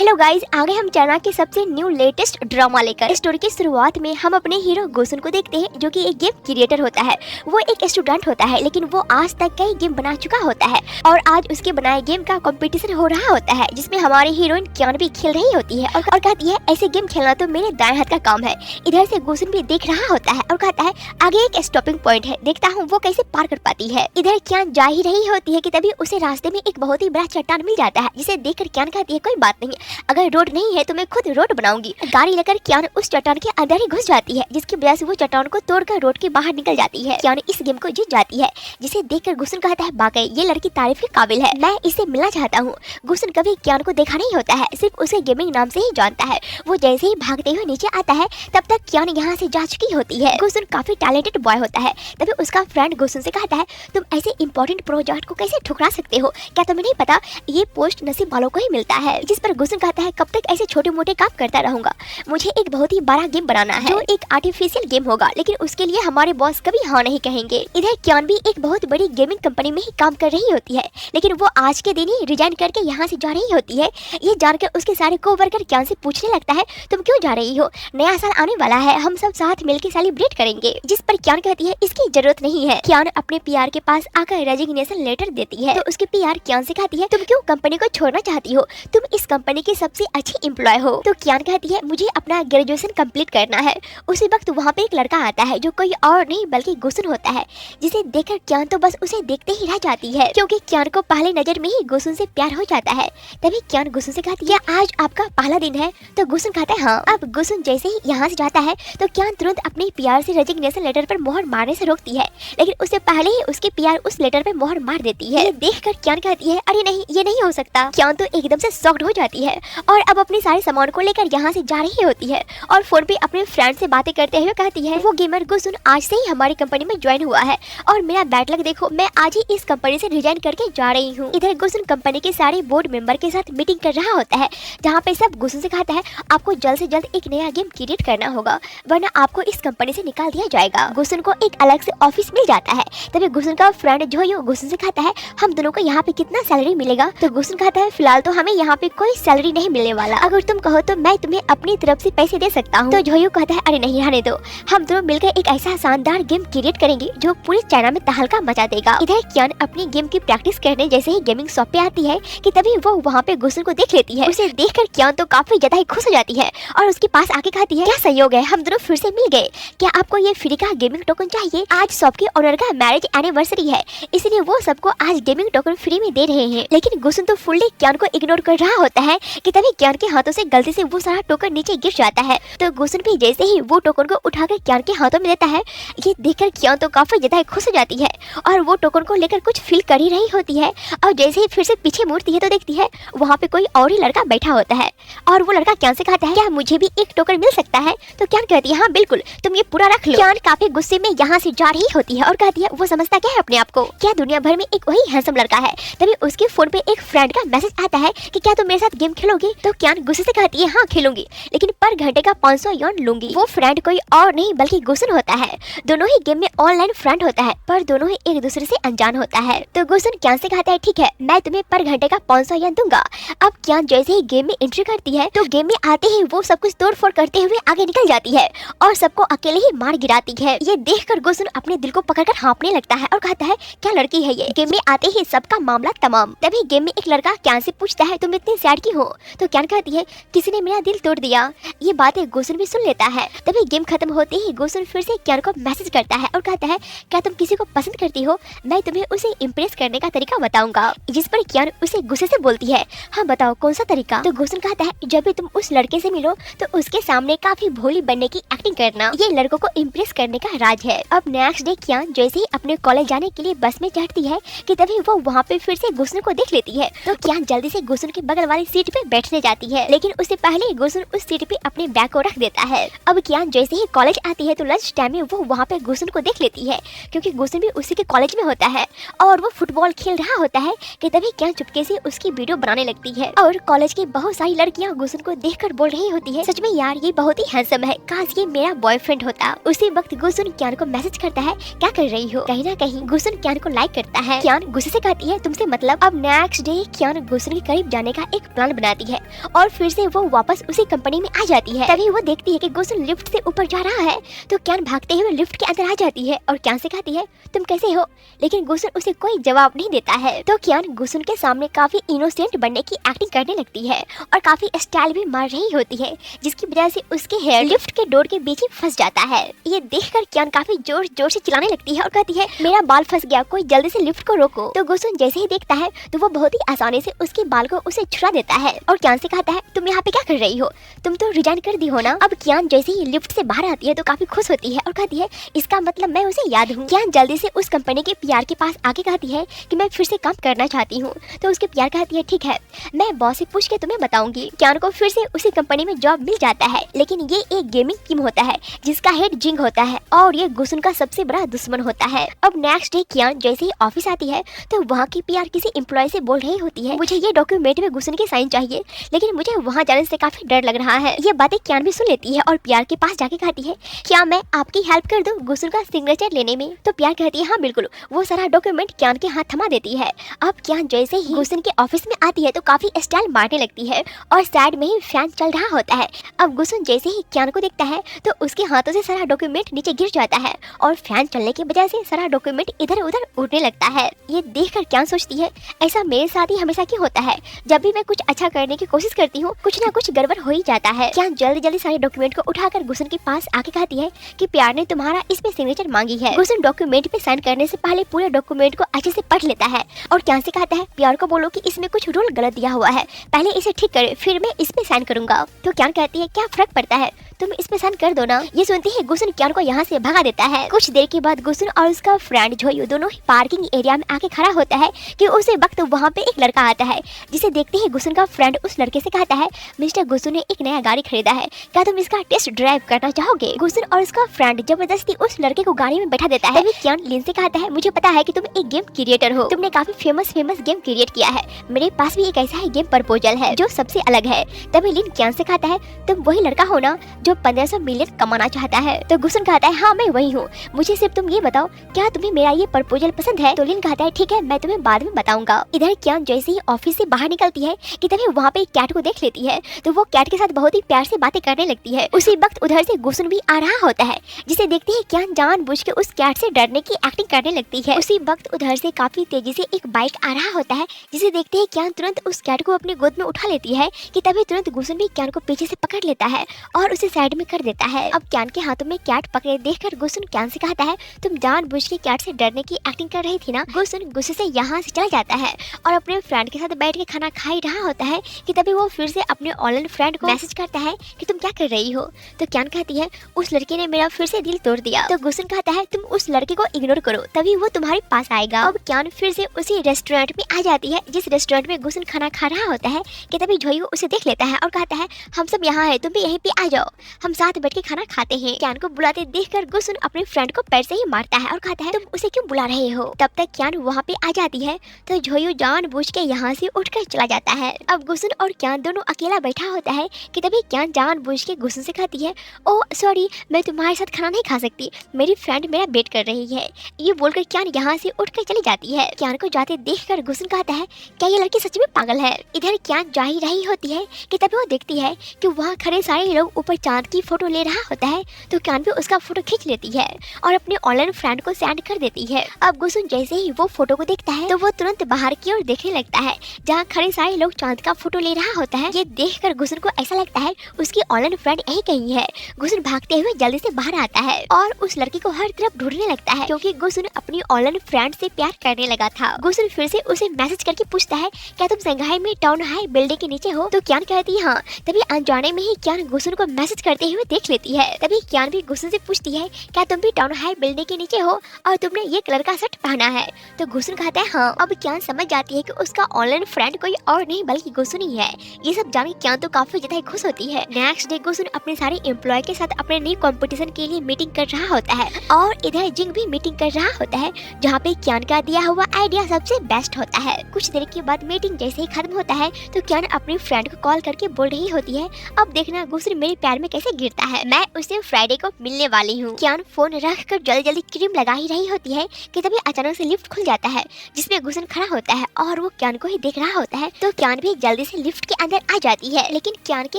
Hello guys, आगे हम China के सबसे न्यू लेटेस्ट ड्रामा लेकर। स्टोरी की शुरुआत में हम अपने हीरो गुसन को देखते हैं, जो कि एक गेम क्रिएटर होता है। वो एक स्टूडेंट होता है, लेकिन वो आज तक कई गेम बना चुका होता है और आज उसके बनाए गेम का कंपटीशन हो रहा होता है, जिसमें हमारी हीरोइन क्यान भी खेल रही होती है और कहती है ऐसे गेम खेलना तो मेरे दाएं हाथ का काम है। इधर से गुसन भी देख रहा होता है और कहता है आगे एक स्टॉपिंग पॉइंट है, देखता हूँ वो कैसे पार कर पाती है। इधर क्यान जा ही रही होती है कि तभी उसे रास्ते में एक बहुत ही बड़ा चट्टान मिल जाता है, जिसे देखकर क्यान कहती है कोई बात नहीं, अगर रोड नहीं है तो मैं खुद रोड बनाऊंगी। गाड़ी लेकर क्यान उस चट्टान के अंदर ही घुस जाती है, जिसकी वजह से वो चट्टान को तोड़कर रोड के बाहर निकल जाती है। क्यान इस गेम को जीत जाती है, जिसे देखकर गुसन कहता है वाकई ये लड़की तारीफ के काबिल है, मैं इससे मिलना चाहता हूँ। गुसन कभी क्यान को देखा नहीं होता है, सिर्फ उसे गेमिंग नाम से ही जानता है। वो जैसे ही भागते हुए नीचे आता है तब तक क्यान यहाँ से जा चुकी होती है। गुसन काफी टैलेंटेड बॉय होता है, तभी उसका फ्रेंड गुसन से कहता है तुम ऐसे इंपॉर्टेंट प्रोजेक्ट को कैसे ठुकरा सकते हो, क्या तुम्हें नहीं पता ये पोस्ट नसीब वालों को ही मिलता है। जिस पर गुसन कहता है कब तक ऐसे छोटे मोटे काम करता रहूंगा, मुझे एक बहुत ही बड़ा गेम बनाना है जो एक आर्टिफिशियल गेम होगा, लेकिन उसके लिए हमारे बॉस कभी हाँ नहीं कहेंगे। इधर क्यान भी एक बहुत बड़ी गेमिंग कंपनी में ही काम कर रही होती है, लेकिन वो आज के दिन ही रिजाइन करके यहाँ से जा रही होती है। ये जानकर उसके सारे कोवर्कर क्यान से पूछने लगता है तुम क्यों जा रही हो, नया साल आने वाला है, हम सब साथ मिलकर सेलिब्रेट करेंगे। जिस पर क्यान कहती है इसकी जरूरत नहीं है। क्यान अपने पीआर के पास आकर रेजिग्नेशन लेटर देती है, तो उसके पीआर क्यान से कहती है तुम क्यों कंपनी को छोड़ना चाहती हो, तुम इस कंपनी की सबसे अच्छी एम्प्लॉय हो। तो क्यान कहती है मुझे अपना ग्रेजुएशन कंप्लीट करना है। उसी वक्त वहाँ पे एक लड़का आता है जो कोई और नहीं बल्कि गुसन होता है, जिसे देखकर क्यान तो बस उसे देखते ही रह जाती है, क्योंकि क्यान को पहले नजर में ही गुसन से प्यार हो जाता है। तभी क्यान गुसन से कहती है आज आपका पहला दिन है, तो गुसन कहता है हाँ। अब गुसन जैसे ही यहाँ से जाता है तो क्यान तुरंत अपने पीआर से रेजिग्नेशन लेटर पर मोहर मारने से रोकती है, लेकिन उससे पहले ही उसके पीआर उस लेटर पर मोहर मार देती है। ये देखकर क्यान कहती है अरे नहीं, ये नहीं हो सकता। क्यान तो एकदम से शॉक्ड हो जाती है और अब अपने सारे सामान को लेकर यहाँ से जा रही होती है और फोन पे अपने फ्रेंड से बातें करते हुए कहती है वो गेमर गुसन आज से ही हमारी कंपनी में ज्वाइन हुआ है और मेरा बैड लक देखो, मैं आज ही इस कंपनी से रिजाइन करके जा रही हूँ। इधर गुसन कंपनी के सारे बोर्ड मेंबर के साथ मीटिंग कर रहा होता है, जहाँ पे सब गुसन से कहता है आपको जल्द से जल्द एक नया गेम क्रिएट करना होगा, वरना आपको इस कंपनी से निकाल दिया जाएगा। गुसन को एक अलग से ऑफिस मिल जाता है। तभी गुसन का फ्रेंड जोयो गुसन से कहता है हम दोनों को यहाँ पे कितना सैलरी मिलेगा, तो गुसन कहता है फिलहाल तो हमें यहाँ पे कोई सैलरी नहीं मिलने वाला, अगर तुम कहो तो मैं तुम्हें अपनी तरफ से पैसे दे सकता हूँ। तो जोयो कहता है अरे नहीं रहने दो, हम दोनों मिलकर एक ऐसा शानदार गेम क्रिएट करेंगे जो पूरी चाइना में तहलका मचा देगा। इधर क्यान अपनी गेम की प्रैक्टिस करने जैसे ही गेमिंग शॉप पे आती है कि तभी वो वहाँ पे गुसन को देख लेती है। उसे देखकर क्यान तो काफी ज्यादा ही खुश हो जाती है और उसके पास आके कहती है क्या संयोग है, हम दोनों फिर से मिल गए, क्या आपको ये फ्री का गेमिंग टोकन चाहिए? आज शॉप के ओनर का मैरिज एनिवर्सरी है, इसलिए वो सबको आज गेमिंग टोकन फ्री में दे रहे हैं। लेकिन गुसन तो फुल्ली क्यान को इग्नोर कर रहा होता है कि तभी क्यान के हाथों से गलती से वो सारा टोकन नीचे गिर जाता है। तो गुसन भी जैसे ही वो टोकन को उठाकर क्यान के हाथों में देता है, ये देखकर क्यान तो काफी ज्यादा खुश हो जाती है और वो टोकन को लेकर कुछ फील कर ही रही होती है और जैसे ही फिर से पीछे मुड़ती है तो देखती है वहाँ पे कोई और ही लड़का बैठा होता है और वो लड़का क्यान से कहता है क्या मुझे भी एक टोकन मिल सकता है? तो क्यान कहती है हाँ बिल्कुल, तुम ये पूरा रख लो। क्यान काफी गुस्से में यहाँ से जा रही होती है और कहती है वो समझता क्या है अपने आप को, क्या दुनिया भर में एक वही हैंडसम लड़का है। तभी उसके फोन पे एक फ्रेंड का मैसेज आता है कि क्या तुम मेरे साथ गेम खेलोगे? तो क्यान गुस्से से कहती है हाँ खेलूंगी, लेकिन पर घंटे का 500 यॉन लूंगी। वो फ्रेंड कोई और नहीं बल्कि गुसन होता है। दोनों ही गेम में ऑनलाइन फ्रेंड होता है, पर दोनों ही एक दूसरे से अनजान होता है। तो गुसन क्यान से कहता है ठीक है, मैं तुम्हें पर घंटे का 500 यॉन दूंगा। अब क्यान जैसे ही गेम में एंट्री करती है तो गेम में आते ही वो सब कुछ तोड़ फोड़ करते हुए आगे निकल जाती है और सबको अकेले ही मार गिराती है। ये देखकर गुसन अपने दिल को पकड़कर हाँपने लगता है और कहता है क्या लड़की है ये, गेम में आते ही सबका मामला तमाम। तभी गेम में एक लड़का क्यान से पूछता है तुम इतनी सैड क्यों हो? तो क्यान कहती है किसी ने मेरा दिल तोड़ दिया। ये बातें गुसन भी सुन लेता है। तभी गेम खत्म होते ही गुसन फिर से क्यान को मैसेज करता है और कहता है क्या तुम किसी को पसंद करती हो? मैं तुम्हें उसे इम्प्रेस करने का तरीका बताऊंगा। जिस पर क्यान उसे गुस्से से बोलती है हाँ बताओ कौन सा तरीका? तो गुसन कहता है जब भी तुम उस लड़के से मिलो तो उसके सामने काफी भोली बनने की एक्टिंग करना, ये लड़कों को इम्प्रेस करने का राज है। अब नेक्स्ट डे क्यान जैसे ही अपने कॉलेज जाने के लिए बस में चढ़ती है कि तभी वो वहाँ पे फिर से गुसन को देख लेती है। तो क्यान जल्दी से गुसन के बगल वाली सीट पे बैठने जाती है, लेकिन उससे पहले गुसन उस सीट पे अपने बैग को रख देता है। अब क्यान जैसे ही कॉलेज आती है तो लंच टाइम में वो वहाँ पे गुसन को देख लेती है, क्योंकि गुसन भी उसी के कॉलेज में होता है और वो फुटबॉल खेल रहा होता है कि तभी क्यान चुपके से उसकी वीडियो बनाने लगती है और कॉलेज की बहुत सारी लड़कियाँ गुसन को देखकर बोल रही होती है सच में यार ये बहुत ही हैंडसम है, काश ये मेरा बॉयफ्रेंड होता। उसी वक्त गुसन क्यान को मैसेज करता है क्या कर रही हो? कहीं ना कहीं गुसन क्यान को लाइक करता है। क्यान गुस्से से कहती है तुमसे मतलब। अब नेक्स्ट डे क्यान गुसन के करीब जाने का एक प्लान बनाती बनाती है और फिर से वो वापस उसी कंपनी में आ जाती है। तभी वो देखती है कि गुसन लिफ्ट से ऊपर जा रहा है तो क्यान भागते हुए लिफ्ट के अंदर आ जाती है और क्यान से कहती है तुम कैसे हो, लेकिन गुसन उसे कोई जवाब नहीं देता है। तो क्यान गुसन के सामने काफी इनोसेंट बनने की एक्टिंग करने लगती है और काफी स्टाइल भी मार रही होती है, जिसकी वजह से उसके हेयर लिफ्ट के डोर के बीच ही फंस जाता है। ये देखकर क्यान काफी जोर जोर से चिल्लाने लगती है और कहती है मेरा बाल फंस गया, कोई जल्दी से लिफ्ट को रोको। तो गुसन जैसे ही देखता है तो वो बहुत ही आसानी से उसके बाल को उसे छुड़ा देता है और क्यान से कहता है तुम यहाँ पे क्या कर रही हो, तुम तो रिजाइन कर दी हो ना। अब क्यान जैसे ही लिफ्ट से बाहर आती है तो काफी खुश होती है और कहती है इसका मतलब मैं उसे याद हूँ। क्यान जल्दी से उस कंपनी के पीआर के पास आके कहती है कि मैं फिर से काम करना चाहती हूँ। तो उसके पीआर कहती है ठीक है, मैं बॉस से पूछ के तुम्हें बताऊंगी। क्यान को फिर से उसी कंपनी में जॉब मिल जाता है, लेकिन ये एक गेमिंग टीम होता है जिसका हेड जिंग होता है और ये गुसन का सबसे बड़ा दुश्मन होता है। अब नेक्स्ट डे क्यान जैसे ही ऑफिस आती है तो वहाँ की पीआर किसी एम्प्लॉय से बोल रही होती है मुझे ये डॉक्यूमेंट में गुसन के साइन चाहिए, लेकिन मुझे वहाँ जाने से काफी डर लग रहा है। ये बातें क्यान भी सुन लेती है और पीआर के पास जाके कहती है क्या मैं आपकी हेल्प कर दूं गुसन का सिग्नेचर लेने में। तो पीआर कहती है हाँ बिल्कुल। वो सारा डॉक्यूमेंट क्यान के हाथ थमा देती है। अब क्यान जैसे ही गुसन के ऑफिस में आती है तो काफी स्टाइल मारने लगती है और साइड में ही फैन चल रहा होता है। अब गुसन जैसे ही क्यान को देखता है तो उसके हाथों से सारा डॉक्यूमेंट नीचे गिर जाता है और फैन चलने की वजह से सारा डॉक्यूमेंट इधर उधर उड़ने लगता है। ये देखकर क्यान सोचती है ऐसा मेरे साथ ही हमेशा क्यों होता है, जब भी मैं कुछ अच्छा करने की कोशिश करती हूँ कुछ ना कुछ गड़बड़ हो ही जाता है। क्यान जल्दी जल्दी सारे डॉक्यूमेंट को उठाकर गुसन के पास आके कहती है कि प्यार ने तुम्हारा इस पे सिग्नेचर मांगी है। गुसन डॉक्यूमेंट पे साइन करने से पहले पूरे डॉक्यूमेंट को अच्छे से पढ़ लेता है और क्यान से कहता है प्यार को बोलो कि इसमें कुछ रूल गलत दिया हुआ है, पहले इसे ठीक करे फिर मैं इस पे साइन करूंगा। तो क्यान कहती है क्या फर्क पड़ता है, तुम इस पे साइन कर दो ना। ये सुनती है गुसन क्यान को यहाँ से भगा देता है। कुछ देर के बाद गुसन और उसका फ्रेंड जोयू दोनों ही पार्किंग एरिया में आके खड़ा होता है कि उसी वक्त वहाँ पे एक लड़का आता है, जिसे देखते ही गुसन का फ्रेंड उस लड़के से कहता है मिस्टर गुसन ने एक नया गाड़ी खरीदा है, क्या तुम इसका टेस्ट ड्राइव करना चाहोगे। गुसन और उसका फ्रेंड जबरदस्ती उस लड़के को गाड़ी में बैठा देता है। तभी क्यान लिन से कहता है मुझे पता है कि तुम एक गेम क्रिएटर हो, तुमने काफी फेमस गेम क्रिएट किया है, मेरे पास भी एक ऐसा ही गेम प्रपोजल है जो सबसे अलग है। तभी लिन क्यान से कहता है तुम वही लड़का हो ना जो 1500 मिलियन कमाना चाहता है। तो गुसन कहता है हाँ मैं वही हूँ, मुझे सिर्फ तुम ये बताओ क्या तुम्हें मेरा ये प्रपोजल पसंद है। तो लिन कहता है ठीक है मैं तुम्हें बाद में बताऊंगा। इधर क्यान जैसे ही ऑफिस से बाहर निकलती है कि तभी वहाँ पे एक कैट को देख लेती है तो वो कैट के साथ बहुत ही प्यार से बातें करने लगती है। उसी वक्त उधर से गुसन भी आ रहा होता है, जिसे देखते ही क्यान जानबूझ के उस कैट से डरने की एक्टिंग करने लगती है। उसी वक्त उधर से काफी तेजी से एक बाइक आ रहा होता है, जिसे देखते ही क्यान तुरंत उस कैट को अपनी गोद में उठा लेती है कि तभी तुरंत गुसन भी क्यान को पीछे से पकड़ लेता है और उसे साइड में कर देता है। अब क्यान के हाथों में कैट पकड़े देखकर गुसन क्यान से कहता है तुम जानबूझ के कैट से डरने की एक्टिंग कर रही थी ना। गुसन गुस्से से यहाँ से चला जाता है और अपने फ्रेंड के साथ बैठ के खाना खा ही रहा होता है कि तभी वो फिर से अपने ऑनलाइन फ्रेंड को मैसेज करता है कि तुम क्या कर रही हो। तो क्यान कहती है उस लड़के ने मेरा फिर से दिल तोड़ दिया। तो गुसन कहता है तुम उस लड़के को इग्नोर करो, तभी वो तुम्हारे पास आएगा। अब क्यान फिर से उसी रेस्टोरेंट में आ जाती है जिस रेस्टोरेंट में गुसन खाना खा रहा होता है कि तभी जोयू उसे देख लेता है और कहता है हम सब यहाँ है, तुम भी यहीं पे आ जाओ, हम साथ बैठ के खाना खाते हैं। क्यान को बुलाते देखकर गुसन अपने फ्रेंड को पैर से ही मारता है और कहता है तुम उसे क्यों बुला रहे हो। तब तक क्यान वहाँ पे आ जाती है तो जोयू जानबूझ के यहाँ से उठकर चला जाता है। अब गुसन और क्यान दोनों अकेला बैठा होता है कि तभी क्यान जानबूझ के गुसन से कहती है ओ सॉरी मैं तुम्हारे साथ खाना नहीं खा सकती, मेरी फ्रेंड मेरा वेट कर रही है। ये बोलकर क्यान यहाँ से उठकर चली जाती है। क्यान को जाते देखकर गुसन कहता है क्या ये लड़की सच में पागल है। इधर क्यान जा ही रही होती है कि तभी वो देखती है कि वहाँ खड़े सारे लोग ऊपर चांद की फोटो ले रहा होता है तो क्यान भी उसका फोटो खींच लेती है और अपने ऑनलाइन फ्रेंड को सेंड कर देती है। अब गुसन जैसे ही वो फोटो को देखता है तो वो तुरंत बाहर की ओर देखने लगता है जहाँ खड़े सारे लोग चांद का फोटो ले रहा होता है। ये देखकर गुसन को ऐसा लगता है उसकी ऑनलाइन फ्रेंड यही कहीं है। गुसन भागते हुए जल्दी से बाहर आता है और उस लड़की को हर तरफ ढूंढने लगता है क्योंकि गुसन अपनी ऑनलाइन फ्रेंड से प्यार करने लगा था। गुसन फिर से उसे मैसेज करके पूछता है क्या तुम संघाई में टाउन हाई बिल्डिंग के नीचे हो। तो क्यान कहती है हाँ। तभी अनजाने में ही क्यान गुसन को मैसेज करते हुए देख लेती है। तभी क्यान भी गुसन से पूछती है क्या तुम भी टाउन हाई बिल्डिंग के नीचे हो और तुमने ये कलर का शर्ट पहना है। तो गुसन कहता है हाँ। अब क्यान समझ जाती है कि उसका ऑनलाइन फ्रेंड कोई और नहीं बल्कि गुसन ही है। ये सब जान के क्यान तो काफी ज्यादा खुश होती है। नेक्स्ट डे गुसन अपने सारे एम्प्लॉय के साथ अपने नई कंपटीशन के लिए मीटिंग कर रहा होता है और इधर जिंग भी मीटिंग कर रहा होता है जहाँ पे क्यान का दिया हुआ आइडिया सबसे बेस्ट होता है। कुछ देर के बाद मीटिंग जैसे ही खत्म होता है तो क्यान अपनी फ्रेंड को कॉल करके बोल रही होती है अब देखना गुसन मेरे प्यार में कैसे गिरता है। मैं उससे फ्राइडे को मिलने वाली हूँ। क्यान फोन रख कर जल्दी जल्दी क्रीम लगा ही रही होती है कि तभी अचानक से लिफ्ट खुल जाता है जिसमें गुसन खड़ा होता है और वो क्यान को ही देख रहा होता है। तो क्यान भी जल्दी से लिफ्ट के अंदर आ जाती है, लेकिन क्यान के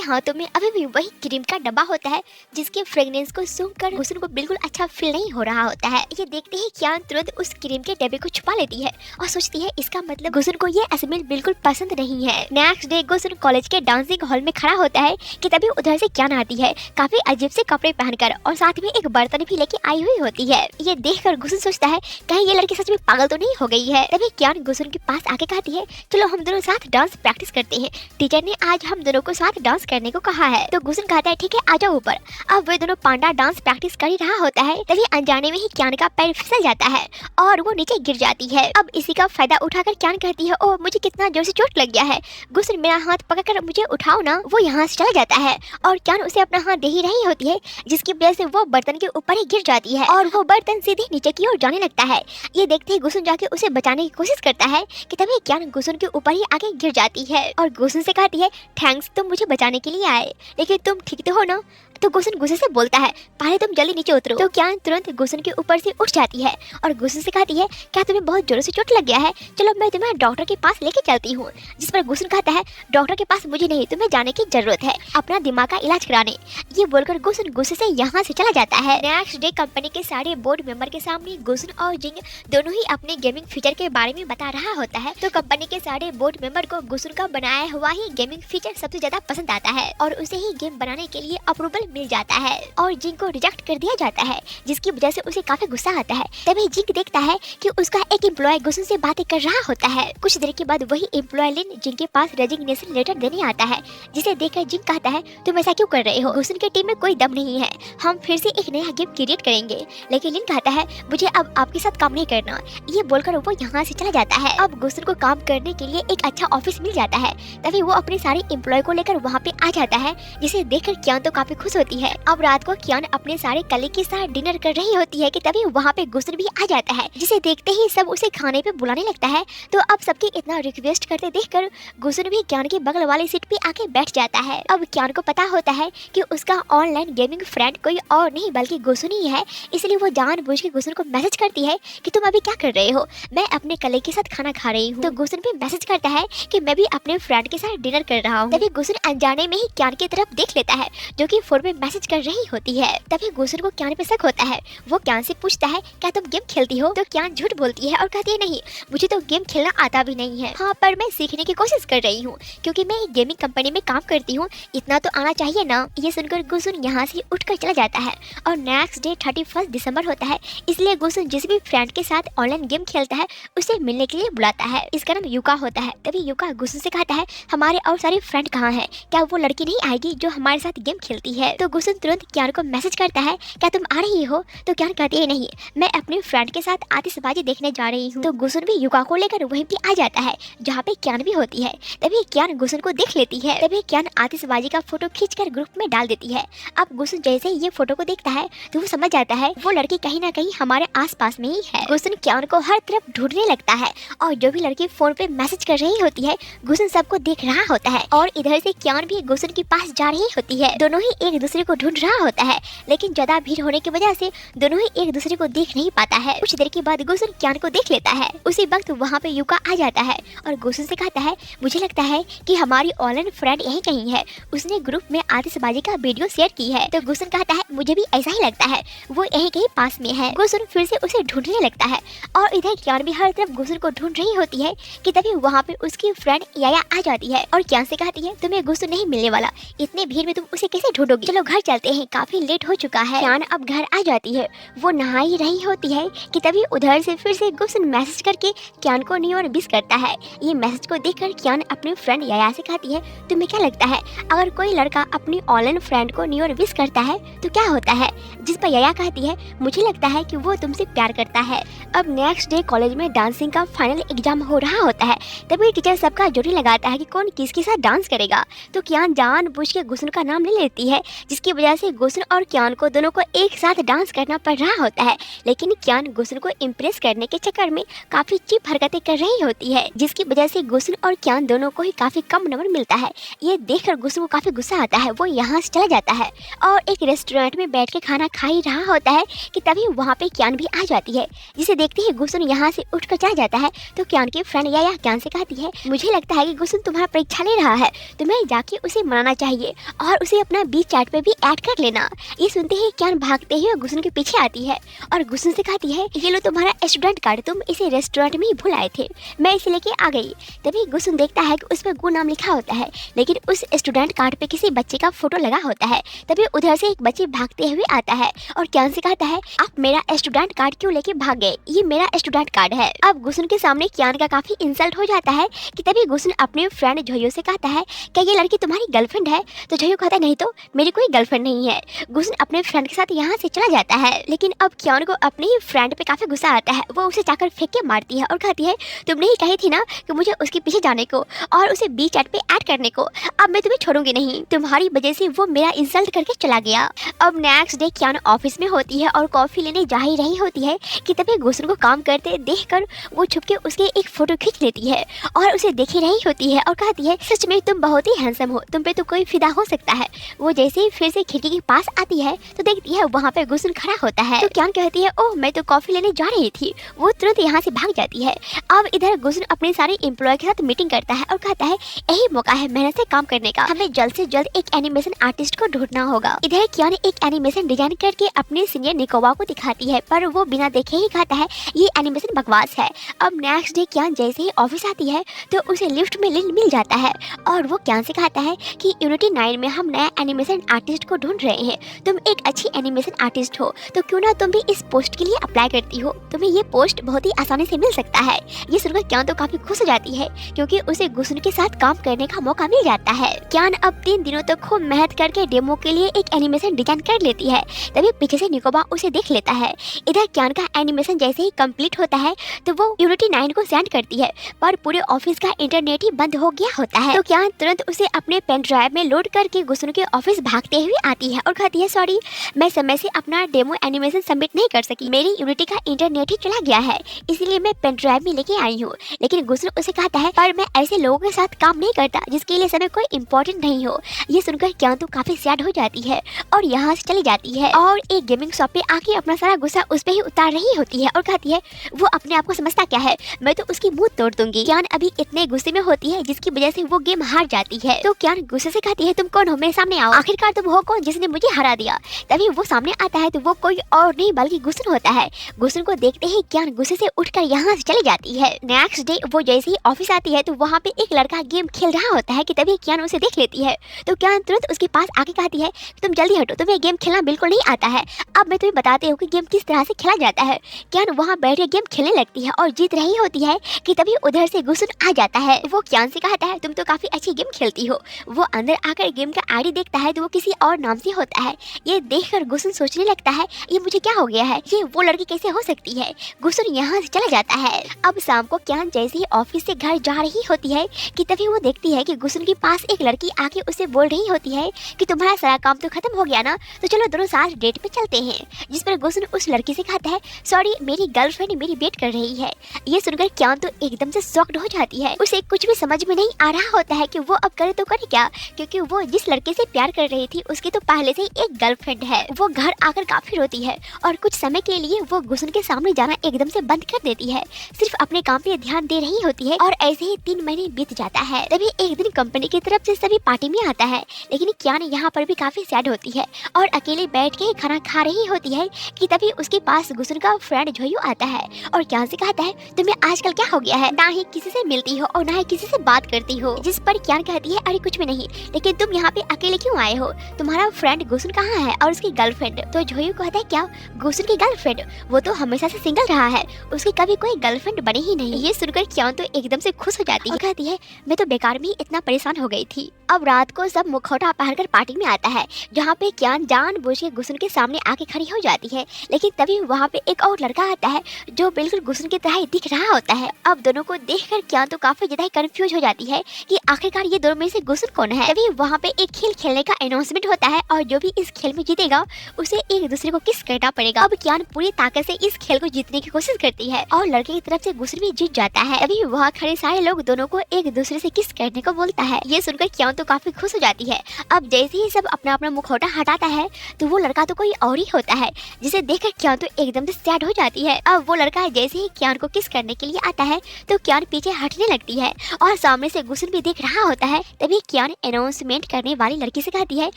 हाथों में अभी भी वही क्रीम का डब्बा होता है जिसके फ्रेग्रेंस को सूंघ कर गुसन को बिल्कुल अच्छा फील नहीं हो रहा होता है। ये देखते ही क्यान तुरंत उस क्रीम के डब्बे को छुपा लेती है और सोचती है इसका मतलब गुसन को ये स्मेल बिल्कुल पसंद नहीं है। नेक्स्ट डे गुसन कॉलेज के डांसिंग हॉल में खड़ा होता है कि तभी उधर से क्यान आती है काफी अजीब से कपड़े पहनकर और साथ में एक बर्तन भी लेके आई हुई होती है। ये देखकर गुसन सोचता है कहीं ये लड़की सच में पागल तो नहीं हो गई है। तभी क्यान गुसन के पास आके कहती है चलो हम दोनों साथ डांस प्रैक्टिस करते हैं, टीचर ने आज हम दोनों को साथ डांस करने को कहा है। तो गुसन कहता है ठीक है आ जाओ ऊपर। अब वे दोनों पांडा डांस प्रैक्टिस कर ही रहा होता है, तभी अनजाने में ही क्यान का पैर फिसल जाता है और वो नीचे गिर जाती है। अब इसी का फायदा उठाकर क्यान कहती है ओह मुझे कितना जोर से चोट लग गया है, गुसन मेरा हाथ पकड़कर मुझे उठाओ ना। वो यहाँ से चला जाता है और क्यान उसे अपना हाथ दे ही रही होती है जिसकी वजह से वो बर्तन के ऊपर ही गिर जाती है और वो बर्तन सीधे नीचे की ओर जाने लगता है। ये देखते ही गुसन जाके उसे बचाने की कोशिश करता है कि तभी क्यान गुसन के ऊपर ही आके गिर जाती है और गुसन से कहती है थैंक्स तुम मुझे बचाने के लिए आए, लेकिन तुम ठीक तो हो ना। तो गुसन गुस्से से बोलता है पहले तुम जल्दी नीचे उतरो। तो क्यान तुरंत गुसन के ऊपर से उठ जाती है और गुसन से कहती है क्या तुम्हें बहुत जोरों से चोट लग गया है, चलो मैं तुम्हें डॉक्टर के पास लेके चलती हूँ। जिस पर गुसन कहता है डॉक्टर के पास मुझे नहीं, तुम्हें जाने की जरूरत है अपना दिमाग का इलाज कराने। ये बोलकर गुसन गुस्से से यहाँ से चला जाता है। नेक्स्ट डे कंपनी के सारे बोर्ड मेंबर के सामने गुसन और जिंग दोनों ही अपने गेमिंग फीचर के बारे में बता रहा होता है। तो कंपनी के सारे बोर्ड मेंबर को गुसन का बनाया हुआ ही गेमिंग फीचर सबसे ज्यादा पसंद आता है और उसे ही गेम बनाने के लिए अप्रूवल मिल जाता है और जिंग को रिजेक्ट कर दिया जाता है जिसकी वजह से उसे काफी गुस्सा आता है। तभी जिंग देखता है कि उसका एक एम्प्लॉय गुसन से बातें कर रहा होता है। कुछ देर के बाद वही एम्प्लॉय लिन जिंग के पास रेजिग्नेशन लेटर देने आता है, जिसे देखकर जिंग कहता है तुम ऐसा क्यों कर रहे हो, गुसन की टीम में कोई दम नहीं है, हम फिर से एक नया गेम क्रिएट करेंगे। लेकिन लिन कहता है मुझे अब आपके साथ काम नहीं करना। ये बोलकर वो यहाँ से चला जाता है। अब गुसन को काम करने के लिए एक अच्छा ऑफिस मिल जाता है, तभी वो अपने सारे एम्प्लॉय को लेकर वहाँ पे आ जाता है, जिसे देखकर क्यान तो काफी खुश होती है। अब रात को क्यान अपने सारे कलीग के साथ डिनर कर रही होती है कि तभी वहाँ पे गुसन भी आ जाता है, जिसे देखते ही सब उसे खाने पे बुलाने लगता है। तो अब सबके इतना रिक्वेस्ट करते देखकर गुसन भी क्यान के बगल वाली सीट पे आके बैठ जाता है। अब क्यान को पता होता है कि उसका ऑनलाइन गेमिंग फ्रेंड कोई और नहीं बल्कि गुसन ही है, इसलिए वो जानबूझ के गुसन को मैसेज करती है कि तुम अभी क्या कर रहे हो, मैं अपने कलीग के साथ खाना खा रही हूँ। तो गुसन भी मैसेज करता है कि मैं भी अपने फ्रेंड के साथ डिनर कर रहा हूँ। तभी गुसन अनजाने में ही क्यान की तरफ देख लेता है जो कि फोन में मैसेज कर रही होती है। तभी गुसन को क्यान पे शक होता है। वो क्यान से पूछता है क्या तुम गेम खेलती हो। तो क्यान झूठ बोलती है और कहती है नहीं, मुझे तो गेम खेलना आता भी नहीं है, हाँ पर मैं सीखने की कोशिश कर रही हूँ क्योंकि मैं एक गेमिंग कंपनी में काम करती हूँ, इतना तो आना चाहिए ना। ये सुनकर गुसन यहाँ से उठकर चला जाता है और नेक्स्ट डे 31 दिसंबर होता है, इसलिए गुसन जिस भी फ्रेंड के साथ ऑनलाइन गेम खेलता है उसे मिलने के लिए बुलाता है। इसका नाम युका होता है। तभी युका गुसन से कहता है हमारे और सारे फ्रेंड कहाँ हैं, क्या वो लड़की नहीं आएगी जो हमारे साथ गेम खेलती है। तो गुसन तुरंत क्यान को मैसेज करता है क्या तुम आ रही हो। तो क्यान कहती है नहीं, मैं अपने फ्रेंड के साथ आतिशबाजी देखने जा रही हूँ। तो गुसन भी युका को लेकर वहीं पे आ जाता है जहाँ पे क्यान भी होती है। तभी क्यान गुसन को देख लेती है। तभी क्यान आतिशबाजी का फोटो खींचकर ग्रुप में डाल देती है। अब गुसन जैसे ही ये फोटो को देखता है तो वो समझ जाता है वो लड़की कहीं ना कहीं हमारे आसपास में ही है। गुसन क्यान को हर तरफ ढूंढने लगता है और जो भी लड़की फोन पे मैसेज कर रही होती है गुसन सबको देख रहा होता है और इधर से क्यान भी गुसन के पास जा रही होती है। दोनों ही एक दूसरे को ढूंढ रहा होता है, लेकिन ज्यादा भीड़ होने की वजह से दोनों ही एक दूसरे को देख नहीं पाता है। कुछ देर के बाद गुसन क्यान को देख लेता है। उसी वक्त वहाँ पे युका आ जाता है और गुसन से कहता है मुझे लगता है कि हमारी ऑनलाइन फ्रेंड यहीं कहीं है, उसने ग्रुप में आतिशबाजी का वीडियो शेयर की है। तो गुसन कहता है मुझे भी ऐसा ही लगता है, वो यहीं कहीं पास में है। गुसन फिर से उसे ढूंढने लगता है और इधर क्यान भी हर तरफ गुसन को ढूंढ रही होती है कि तभी वहाँ पे उसकी फ्रेंड याया आ जाती है और क्यान से कहती है तुम्हें गुसन नहीं मिलने वाला, इतने भीड़ में तुम उसे कैसे ढूंढोगी, चलो घर चलते हैं, काफी लेट हो चुका है। क्यान अब घर आ जाती है। वो नहा ही रही होती है कि तभी उधर से फिर से गुसन मैसेज करके क्यान को न्यू ईयर विश करता है। ये मैसेज को देखकर क्यान अपनी फ्रेंड याया से कहती है तुम्हें क्या लगता है अगर कोई लड़का अपनी ऑनलाइन फ्रेंड को न्यू ईयर विश करता है तो क्या होता है। जिस पर याया कहती है मुझे लगता है कि वो तुमसे प्यार करता है। अब नेक्स्ट डे कॉलेज में डांसिंग का फाइनल एग्जाम हो रहा होता है, तभी टीचर सबका जोड़ी लगाता है कि कौन किसके साथ डांस करेगा। तो क्यान जानबूझ के गुसन का नाम ले लेती है, जिसकी वजह से गुसन और क्यान को दोनों को एक साथ डांस करना पड़ रहा होता है। लेकिन क्यान गुसन को इम्प्रेस करने के चक्कर में काफी चीप हरकतें कर रही होती है, जिसकी वजह से गुसन और क्यान दोनों को ही काफी कम नंबर मिलता है। ये देखकर गुसन को काफी गुस्सा आता है। वो यहाँ से चला जाता है और एक रेस्टोरेंट में बैठ के खाना खा ही रहा होता है कि तभी वहाँ पे क्यान भी आ जाती है, जिसे देखते ही गुसुन यहाँ से उठकर चला जाता है। तो क्यान की फ्रेंड या क्यान से कहती है, मुझे लगता है कि गुसुन तुम्हारा परीक्षा ले रहा है, तुम्हें जाके उसे मनाना चाहिए और उसे अपना बीच चैट पे भी ऐड कर लेना। ये सुनते ही क्यान भागते हुए गुसुन के पीछे आती है और गुसुन से कहती है, ये लो तुम्हारा स्टूडेंट कार्ड, तुम इसे रेस्टोरेंट में ही भूल आए थे, मैं इसे लेके आ गई। तभी गुसुन देखता है कि उस पर गु नाम लिखा होता है, लेकिन उस स्टूडेंट कार्ड पे किसी बच्चे का फोटो लगा होता है। तभी उधर से एक बच्चे भागते हुए आता है और क्यान से कहता है, आप मेरा स्टूडेंट कार्ड क्यों लेके भाग गए, ये मेरा स्टूडेंट कार्ड है। अब गुसुन के सामने क्यान का काफी इंसल्ट हो जाता है कि तभी गुसुन अपने फ्रेंड जोयो से कहता है, क्या ये लड़की तुम्हारी गर्लफ्रेंड है? तो जोयो कहता है, नहीं तो मेरी कोई गर्लफ्रेंड नहीं है। गुसुन अपने फ्रेंड के साथ यहाँ से चला जाता है, लेकिन अब क्यान को अपने ही फ्रेंड पे काफी गुस्सा आता है। वो उसे जाकर फेंक के मारती है और कहती है, तुमने ही कही थी ना कि मुझे उसके पीछे जाने को और उसे बी चैट पे ऐड करने को, अब मैं तुम्हें छोड़ूंगी नहीं, तुम्हारी वजह से वो मेरा इंसल्ट करके चला गया। अब नेक्स्ट डे क्यान ऑफिस में होती है और कॉफी लेने जा ही रही होती है कि तभी गुसुन को काम करते देखकर वो छुप के उसके एक फोटो खींच लेती है और उसे देख ही रही होती है और कहती है, सच में तुम बहुत ही हैंडसम हो, तुम पे तो कोई फिदा हो सकता है। वो जैसे ही फिर से खिड़की के पास आती है तो देखती है वहाँ पे गुसुन खड़ा होता है। तो क्यान कहती है, ओह मैं तो कॉफी लेने जा रही थी। वो तुरंत यहाँ से भाग जाती है। अब इधर गुसुन अपने सारे एम्प्लॉय के साथ मीटिंग करता है और कहता है, यही मौका है मेहनत से काम करने का, हमें जल्द से जल्द एक एनिमेशन आर्टिस्ट को ढूंढना होगा। इधर क्यान एक एनिमेशन डिजाइन करके अपने सीनियर निकोबा को दिखाती है, पर वो बिना देखे ही कहता है, ये एनिमेशन बकवास है। अब नेक्स्ट डे क्यान जैसे ही ऑफिस आती है तो उसे लिफ्ट में लिंक मिल जाता है और वो क्यान से कहता है कि यूनिटी 9 में हम नया एनिमेशन आर्टिस्ट को ढूंढ रहे हैं, तुम एक अच्छी एनिमेशन आर्टिस्ट हो तो क्यों ना तुम भी इस पोस्ट के लिए अप्लाई करती हो, तुम्हें ये पोस्ट बहुत ही आसानी से मिल सकता है। ये सुनकर क्यान तो काफी खुश हो जाती है क्योंकि उसे गुसुन के साथ काम करने का मौका मिल जाता है। क्यान अब 3 दिनों तक खूब मेहनत करके डेमो के लिए एक एनिमेशन डिजाइन कर लेती है। तभी पीछे से निकोबा उसे देख लेता है। इधर क्यान का एनिमेशन जैसे ही कंप्लीट होता है तो वो यूनिटी 9 को सेंड करती है, पर पूरे ऑफिस का इंटरनेट ही बंद हो गया होता है। तो क्यान तुरंत उसे अपने पेन ड्राइव में लोड करके गुसुन के ऑफिस भागते हुए आती है और कहती है, सॉरी मैं समय से अपना डेमो एनिमेशन सबमिट नहीं कर सकी, मेरी यूनिटी का इंटरनेट ही चला गया है, इसलिए मैं पेन ड्राइव में लेके आई हूँ। लेकिन गुसुन उसे कहता है, पर मैं ऐसे लोगों के साथ काम नहीं करता जिसके लिए समय कोई इम्पोर्टेंट नहीं हो। ये सुनकर क्यान तो काफी सैड हो जाती है और यहाँ से चली जाती है और एक गेमिंग शॉप पे आके अपना सारा गुस्सा उस पे ही उतार रही होती है और कहती है, वो अपने आप को समझता क्या है, मैं तो उसकी मुंह तोड़ दूंगी। क्यान अभी इतने गुस्से में होती है जिसकी वजह से वो गेम हार जाती है। तो क्यान गुस्से से कहती है, तुम कौन हो, मेरे सामने आओ, आखिरकार तुम हो कौन जिसने मुझे हरा दिया। तभी वो सामने आता है तो वो कोई और नहीं बल्कि गुसुन होता है। गुसुन को देखते ही क्यान गुस्से से उठकर यहाँ से चली जाती है। नेक्स्ट डे वो जैसे ही ऑफिस आती है तो वहाँ पे एक लड़का गेम खेल रहा होता है कि तभी क्यान उसे देख लेती है। तो क्यान तुरंत उसके पास आके कहती है, तुम जल्दी हटो, तुम्हें गेम खेलना बिल्कुल नहीं आता है, अब मैं तुम्हें बताती हूँ कि गेम किस तरह से खेला जाता है। क्यान वहाँ बैठ के गेम खेलने लगती है और जीत रही होती है कि तभी उधर से गुसुन आ जाता है। वो क्यान से कहता है, तुम तो काफी अच्छी गेम खेलती हो। वो अंदर आकर गेम का आईडी देखता है तो वो किसी और नाम से होता है। ये देखकर गुसुन सोचने लगता है, ये मुझे क्या हो गया है, ये वो लड़की कैसे हो सकती है। गुसुन यहाँ से चला जाता है। अब शाम को क्यान जैसे ही ऑफिस से घर जा रही होती है कि तभी वो देखती है कि गुसुन के पास एक लड़की आके उसे बोल रही होती है कि तुम्हारा सारा काम तो खत्म हो गया ना, तो चलो दोनों साथ डेट पे चलते हैं। जिस पर गुसुन उस लड़की से कहता है, सॉरी मेरी गर्लफ्रेंड मेरी वेट कर रही है। ये सुनकर क्यान तो एकदम से शॉक्ड हो जाती है। उसे कुछ भी समझ में नहीं आ रहा होता है कि वो अब करे तो करे क्या, क्योंकि वो जिस लड़के से प्यार कर रही थी उसकी तो पहले से ही एक गर्लफ्रेंड है। वो घर आकर काफी रोती है और कुछ समय के लिए वो गुसुन के सामने जाना एकदम से बंद कर देती है, सिर्फ अपने काम पे ध्यान दे रही होती है। और ऐसे ही 3 महीने बीत जाता है। तभी एक दिन कंपनी की तरफ से सभी पार्टी में आता है, लेकिन क्यान यहाँ पर भी काफी सैड होती है और अकेले बैठ के खाना खा रही होती है कि तभी उसके पास गुसुन का फ्रेंड जोयो आता है और क्यान से कहता है, तुम्हें आजकल क्या हो गया है, ना ही किसी से मिलती हो और ना ही किसी से बात करती हो। जिस पर क्यान कहती है, अरे कुछ भी नहीं, लेकिन तुम यहाँ पे अकेले क्यों आए हो, तुम्हारा फ्रेंड गुसुन कहाँ है और उसकी गर्लफ्रेंड। तो जोयो कहता है, क्या गुसुन की गर्लफ्रेंड, वो तो हमेशा से सिंगल रहा है, उसकी कभी कोई गर्लफ्रेंड बनी ही नहीं। ये सुनकर क्यान तो एकदम से खुश हो जाती है, कहती है, मैं तो बेकार में इतना परेशान हो गई थी। अब रात को सब मुखौटा पहनकर पार्टी में आता है, जहाँ पे क्यान जानबूझ के गुसुन के सामने आके खड़ी हो जाती है। लेकिन तभी वहाँ पे एक और लड़का आता है जो बिल्कुल गुसुन की तरह ही दिख रहा होता है। अब दोनों को देखकर क्यान तो काफी ज्यादा कंफ्यूज हो जाती है कि आखिरकार ये दोनों में से गुसुन कौन है। तभी वहाँ पे एक खेल खेलने का अनाउंसमेंट होता है और जो भी इस खेल में जीतेगा उसे एक दूसरे को किस करना पड़ेगा। अब क्यान पूरी ताकत से इस खेल को जीतने की कोशिश करती है और लड़के की तरफ से गुसुन भी जीत जाता है। तभी वहाँ खड़े सारे लोग दोनों को एक दूसरे से किस करने को बोलता है। ये सुनकर क्यान क्यान तो काफी खुश हो जाती है। अब जैसे ही सब अपना अपना मुखौटा हटाता है तो वो लड़का तो कोई और ही होता है, जिसे देखकर क्यान तो एकदम से सैड हो जाती है। अब वो लड़का जैसे ही क्यान को किस करने के लिए आता है तो क्यान पीछे हटने लगती है और सामने से गुसन भी देख रहा होता है। तभी क्यान अनाउंसमेंट करने वाली लड़की से कहती है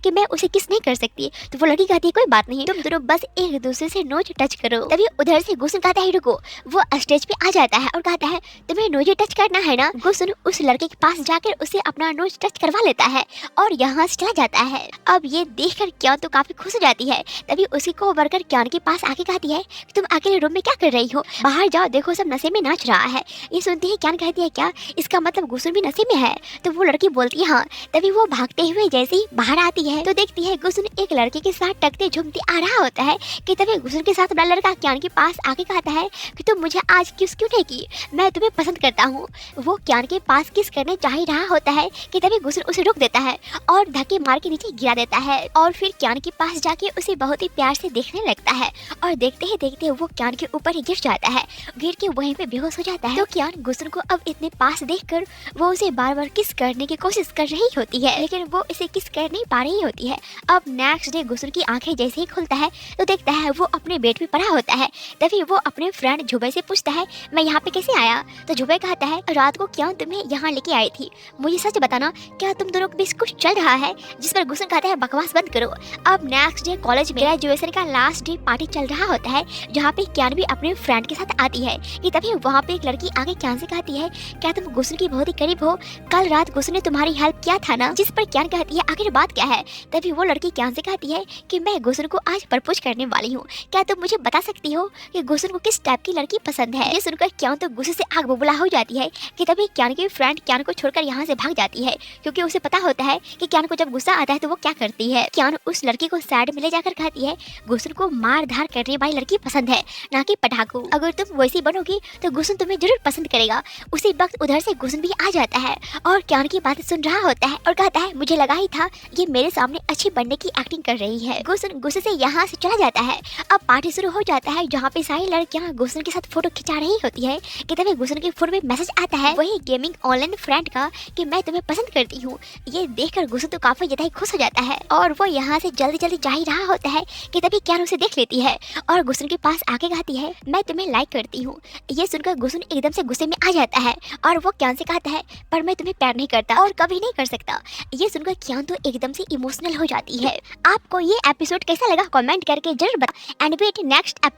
कि मैं उसे किस नहीं कर सकती। तो वो लड़की कहती है कोई बात नहीं, तुम दोनों बस एक दूसरे से नोज टच करो। तभी उधर से गुसन कहता है रुको। वो स्टेज पे आ जाता है और कहता है तुम्हें नोज टच करना है ना। गुसन उस लड़के के पास जाकर उसे अपना नोज टच करवा लेता है और यहाँ से चला जाता है। अब ये देखकर क्यान तो काफी खुश हो जाती है। तभी उसी को वर्कर क्यान के पास आके कहती है कि तुम अकेले रूम में क्या कर रही हो, बाहर जाओ, देखो सब नशे में नाच रहा है। ये सुनते ही क्यान कहती है क्या इसका मतलब गुसन भी नशे में है। तो वो लड़की बोलती है हाँ। तभी वो भागते हुए जैसे ही बाहर आती है तो देखती है गुसन एक लड़के के साथ टकते झुमते आ रहा होता है। कि तभी गुसन के साथ बड़ा लड़का क्यान के पास आके कहता है कि तुम मुझे आज किस क्यों नहीं की, मैं तुम्हें पसंद करता हूँ। वो क्यान के पास किस करने जा ही रहा होता है कि तभी गुसन उसे रोक देता है और धक्के मार के नीचे गिरा देता है और फिर क्यान के पास जाके उसे बहुत ही प्यार से देखने लगता है और देखते ही देखते वो क्यान के ऊपर ही गिर जाता है। गिर के वहीं पे बेहोश हो जाता है। तो क्यान गुसन को अब इतने पास देखकर वो उसे बार बार किस करने की कोशिश कर रही होती है, लेकिन वो इसे किस कर नहीं पा रही होती है। अब नेक्स्ट डे गुसन की आंखें जैसे ही खुलता है तो देखता है वो अपने बेड पे पड़ा होता है। तभी वो अपने फ्रेंड जुबे से पूछता है मैं यहाँ पे कैसे आया। तो जुबे कहता है रात को क्यान तुम्हें यहाँ लेके आई थी, मुझे सच बताना क्या तुम दोनों के बीच कुछ चल रहा है। जिस पर गुसन कहता है बकवास बंद करो। अब नेक्स्ट डे कॉलेज में ग्रेजुएशन का लास्ट डे पार्टी चल रहा होता है जहाँ पे क्यान भी अपने फ्रेंड के साथ आती है। कि तभी वहाँ पे एक लड़की आगे क्यान से कहती है क्या तुम गुसन की बहुत ही करीब हो, कल रात गुसन ने तुम्हारी हेल्प किया था ना। जिस पर क्यान कहती है आखिर बात क्या है। तभी वो लड़की क्यान से कहती है कि मैं गुसन को आज प्रपोज करने वाली हूँ, क्या तुम मुझे बता सकती हो कि गुसन को किस टाइप की लड़की पसंद है। ये सुनकर क्यान तो गुस्से से आग बबूला हो जाती है। कि तभी क्यान की फ्रेंड क्यान को छोड़कर यहाँ से भाग जाती है क्योंकि उसे पता होता है कि क्यान को जब गुस्सा आता है तो वो क्या करती है। क्यान उस लड़की को साइड में ले जाकर कहती है गुसन को मार धार करने वाली लड़की पसंद है ना कि पटाखू। अगर तुम वैसी बनोगी तो गुसन तुम्हें जरूर पसंद करेगा। उसी वक्त उधर से गुसन भी आ जाता है और क्यान की बातें सुन रहा होता है और कहता है मुझे लगा ही था ये मेरे सामने अच्छी बनने की एक्टिंग कर रही है। गुसन गुस्से से यहाँ से चला जाता है। अब पार्टी शुरू हो जाता है जहाँ पे सारी लड़कियाँ गुसन के साथ फोटो खिंचा रही होती है। कि तभी गुसन के फोन में मैसेज आता है वही गेमिंग ऑनलाइन फ्रेंड का कि मैं तुम्हें पसंद करती हूँ। ये देखकर गुसन तो काफी ज्यादा ही खुश हो जाता है और वो यहाँ से जल्दी जल्दी जा ही रहा होता है। कि तभी क्यान उसे देख लेती है और गुसन के पास आके कहती है मैं तुम्हें लाइक करती हूँ। ये सुनकर गुसन एकदम से गुस्से में आ जाता है और वो क्यान से कहता है पर मैं तुम्हें प्यार नहीं करता और कभी नहीं कर सकता। ये सुनकर क्यान तो एकदम से इमोशनल हो जाती है। आपको ये एपिसोड कैसा लगा कमेंट करके जरूर बता एंड वेट नेक्स्ट एपिसोड।